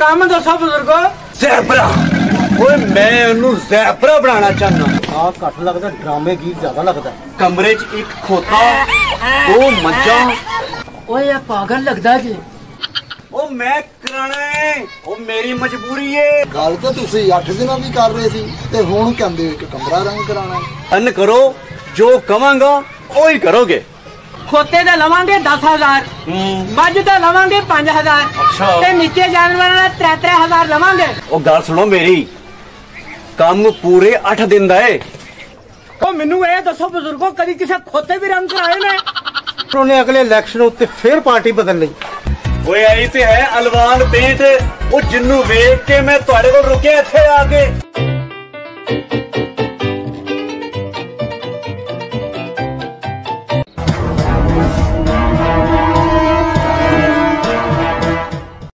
नाम दसो बुजुर्गो। ज़ैबरा। ओए मैं उन्हें ज़ैबरा बनाना चाहना। हाँ घट लगता, ड्रामे गीत ज्यादा लगता। कमरे च एक खोता, दो मंचा। ओए ये पागल लगता जी। ओ मैं कराना है, ओ मेरी मजबूरी है। गल तो तुसी 8 दिन भी कर रहे सी ते हुण कहंदे हो कि कमरा रंग कराना है। अन करो जो कवांगा ओही करोगे। खोते दा लवांगे 10,000, मज दा लवांगे 5,000। अच्छा। ते नीचे जानवर दा 3-3,000 लवांगे। ओ गल सुनो मेरी, काम पूरे 8 दिन दा है। ओ मैनू ये दसो बुजुर्गो, कदी किसे खोते भी रंग कराए ने? उन्होंने अगले इलेक्शन उत्ते फिर पार्टी बदल ली। ओए आई ते है अलवान पेंट, ओ जिन्नू वेख के मैं तुहाडे कोल रुके इत्थे आके।